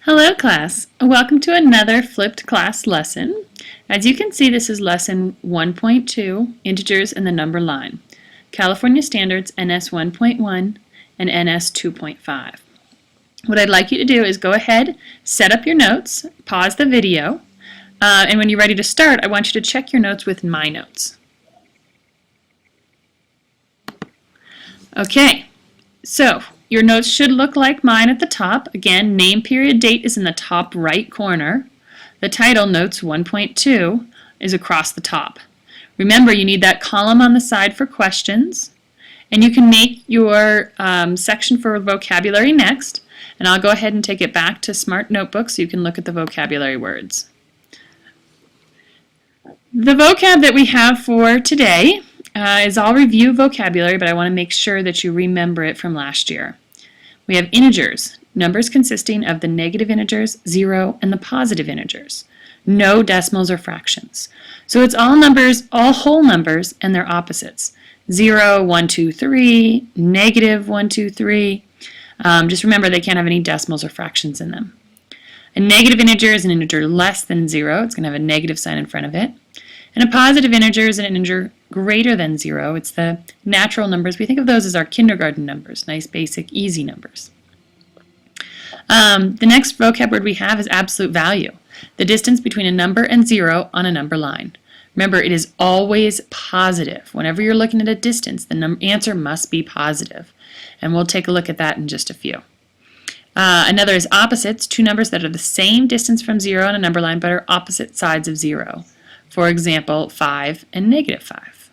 Hello class, welcome to another flipped class lesson. As you can see, this is lesson 1.2, integers and the number line. California Standards NS 1.1 and NS 2.5. What I'd like you to do is go ahead, set up your notes, pause the video, and when you're ready to start, I want you to check your notes with my notes. Okay, so your notes should look like mine at the top. Again, name, period, date is in the top right corner. The title, Notes 1.2, is across the top. Remember, you need that column on the side for questions. And you can make your section for vocabulary next. And I'll go ahead and take it back to Smart Notebook so you can look at the vocabulary words. The vocab that we have for today is all review vocabulary, but I want to make sure that you remember it from last year. We have integers, numbers consisting of the negative integers, 0, and the positive integers. No decimals or fractions. So it's all numbers, all whole numbers, and their opposites. 0, 1, 2, 3, negative 1, 2, 3. Just remember they can't have any decimals or fractions in them. A negative integer is an integer less than 0. It's going to have a negative sign in front of it. And a positive integer is an integer greater than 0. It's the natural numbers. We think of those as our kindergarten numbers, nice, basic, easy numbers. The next vocab word we have is absolute value, the distance between a number and 0 on a number line. Remember, it is always positive. Whenever you're looking at a distance, the answer must be positive. And we'll take a look at that in just a few. Another is opposites, two numbers that are the same distance from 0 on a number line but are opposite sides of 0. For example, 5 and negative 5.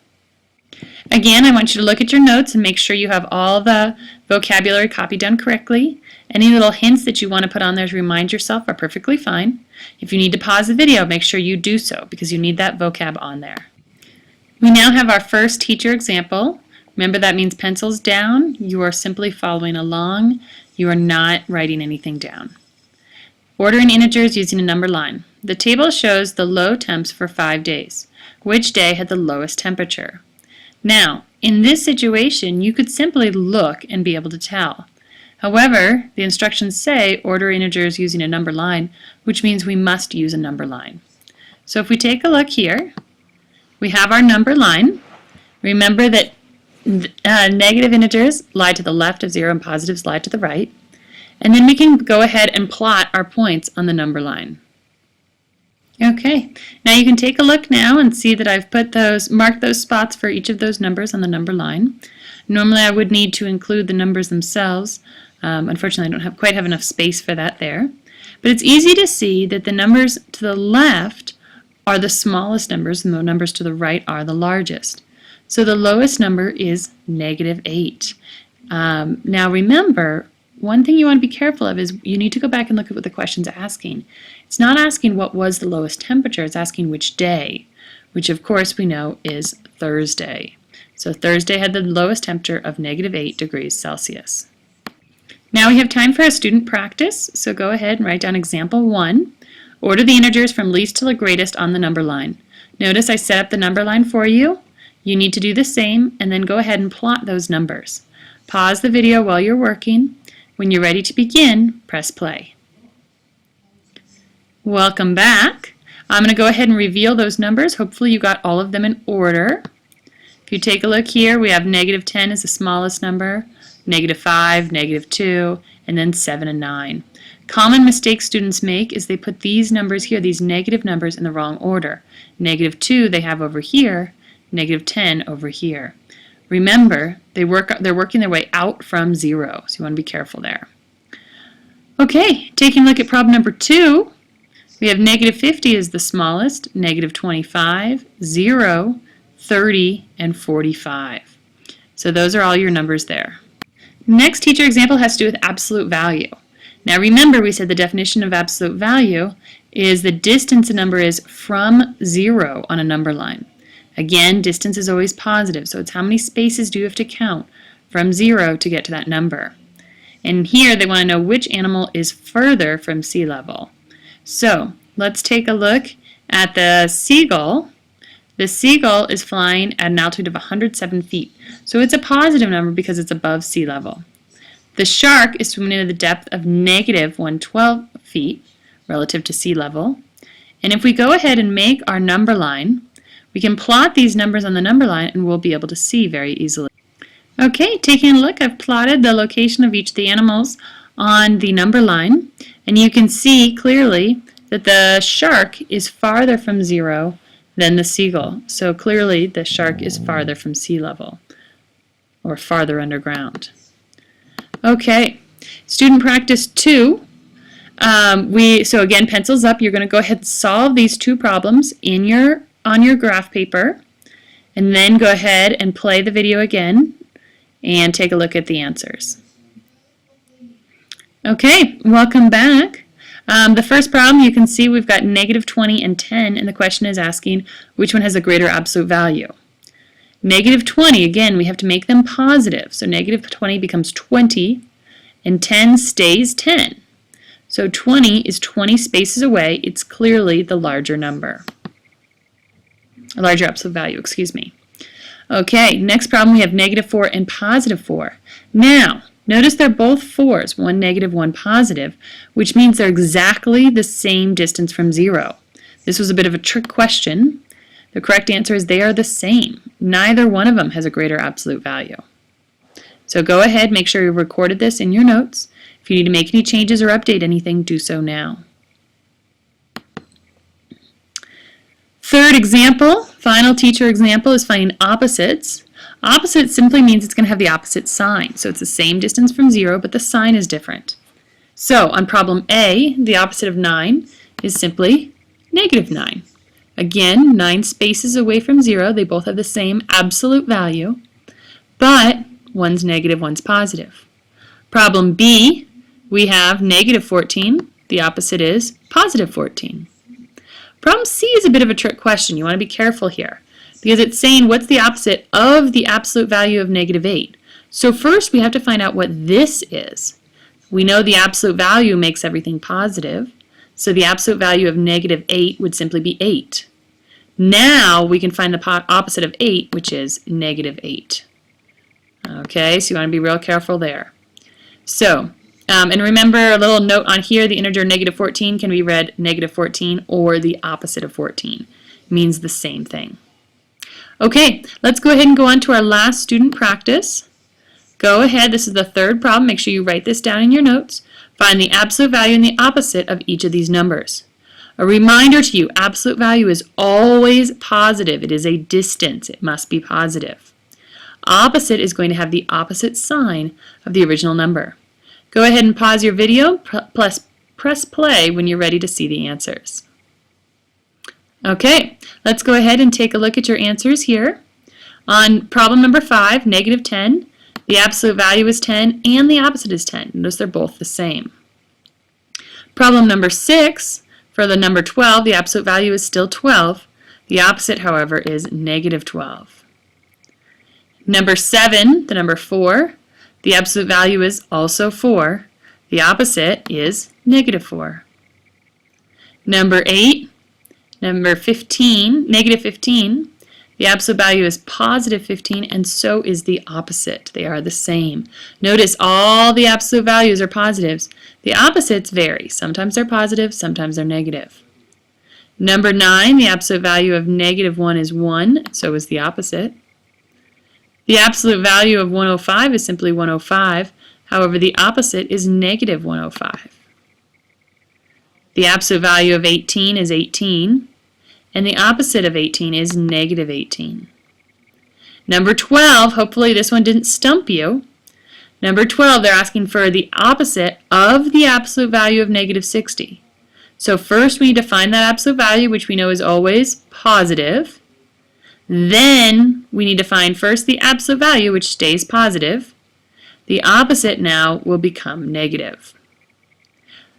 Again, I want you to look at your notes and make sure you have all the vocabulary copied down correctly. Any little hints that you want to put on there to remind yourself are perfectly fine. If you need to pause the video, make sure you do so because you need that vocab on there. We now have our first teacher example. Remember, that means pencils down. You are simply following along. You are not writing anything down. Ordering integers using a number line. The table shows the low temps for 5 days. Which day had the lowest temperature? Now, in this situation, you could simply look and be able to tell. However, the instructions say order integers using a number line, which means we must use a number line. So if we take a look here, we have our number line. Remember that negative integers lie to the left of 0 and positives lie to the right. And then we can go ahead and plot our points on the number line. Okay, now you can take a look now and see that I've marked those spots for each of those numbers on the number line. Normally I would need to include the numbers themselves. Unfortunately, I don't quite have enough space for that there. But it's easy to see that the numbers to the left are the smallest numbers and the numbers to the right are the largest. So the lowest number is negative 8. Now remember, one thing you want to be careful of is you need to go back and look at what the question's asking. It's not asking what was the lowest temperature, it's asking which day, which of course we know is Thursday. So Thursday had the lowest temperature of negative 8 degrees Celsius. Now we have time for a student practice, so go ahead and write down example 1. Order the integers from least to the greatest on the number line. Notice I set up the number line for you. You need to do the same and then go ahead and plot those numbers. Pause the video while you're working. When you're ready to begin, press play. Welcome back. I'm going to go ahead and reveal those numbers. Hopefully you got all of them in order. If you take a look here, we have negative 10 is the smallest number, negative 5, negative 2, and then 7 and 9. Common mistakes students make is they put these numbers here, these negative numbers, in the wrong order. Negative 2 they have over here, negative 10 over here. Remember, they're working their way out from 0, so you want to be careful there. Okay, taking a look at problem number 2, we have negative 50 is the smallest, negative 25, 0, 30, and 45. So those are all your numbers there. Next teacher example has to do with absolute value. Now remember, we said the definition of absolute value is the distance a number is from 0 on a number line. Again, distance is always positive, so it's how many spaces do you have to count from 0 to get to that number. And here they want to know which animal is further from sea level. So let's take a look at the seagull. The seagull is flying at an altitude of 107 feet, so it's a positive number because it's above sea level. The shark is swimming at a depth of negative 112 feet relative to sea level. And if we go ahead and make our number line, we can plot these numbers on the number line and we'll be able to see very easily. Okay, taking a look, I've plotted the location of each of the animals on the number line, and you can see clearly that the shark is farther from 0 than the seagull. So clearly the shark is farther from sea level, or farther underground. Okay, student practice 2. So again, pencils up, you're going to go ahead and solve these two problems on your graph paper, and then go ahead and play the video again and take a look at the answers. Okay, welcome back. The first problem, you can see we've got -20 and 10, and the question is asking which one has a greater absolute value. -20, again, we have to make them positive. So -20 becomes 20, and 10 stays 10. So 20 is 20 spaces away. It's clearly the larger number. A larger absolute value, excuse me. Okay, next problem, we have -4 and +4. Now, notice they're both 4s, one negative, one positive, which means they're exactly the same distance from 0. This was a bit of a trick question. The correct answer is they are the same. Neither one of them has a greater absolute value. So go ahead, make sure you recorded this in your notes. If you need to make any changes or update anything, do so now. Third example, final teacher example, is finding opposites. Opposite simply means it's going to have the opposite sign. So it's the same distance from 0, but the sign is different. So on problem A, the opposite of 9 is simply -9. Again, 9 spaces away from 0. They both have the same absolute value, but one's negative, one's positive. Problem B, we have -14. The opposite is +14. Problem C is a bit of a trick question. You want to be careful here because it's saying what's the opposite of the absolute value of -8. So first we have to find out what this is. We know the absolute value makes everything positive, so the absolute value of -8 would simply be 8. Now we can find the opposite of 8, which is -8. Okay, so you want to be real careful there. So, and remember a little note on here, the integer -14 can be read -14 or the opposite of 14. It means the same thing. Okay, let's go ahead and go on to our last student practice. Go ahead, this is the third problem. Make sure you write this down in your notes. Find the absolute value and the opposite of each of these numbers. A reminder to you, absolute value is always positive. It is a distance. It must be positive. Opposite is going to have the opposite sign of the original number. Go ahead and pause your video, press play when you're ready to see the answers. Okay, let's go ahead and take a look at your answers here. On problem number 5, -10, the absolute value is 10 and the opposite is 10. Notice they're both the same. Problem number 6, for the number 12, the absolute value is still 12. The opposite, however, is -12. Number 7, the number 4, the absolute value is also 4. The opposite is -4. Number 8, number 15, -15, the absolute value is +15, and so is the opposite. They are the same. Notice all the absolute values are positives. The opposites vary. Sometimes they're positive, sometimes they're negative. Number 9, the absolute value of -1 is 1, so is the opposite. The absolute value of 105 is simply 105. However, the opposite is -105. The absolute value of 18 is 18, and the opposite of 18 is -18. Number 12, hopefully this one didn't stump you. Number 12, they're asking for the opposite of the absolute value of -60. So first we need to find that absolute value, which we know is always positive. Then we need to find first the absolute value, which stays positive. The opposite now will become negative.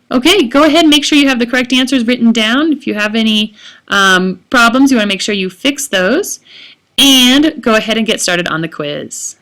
Okay, go ahead and make sure you have the correct answers written down. If you have any problems, you want to make sure you fix those. And go ahead and get started on the quiz.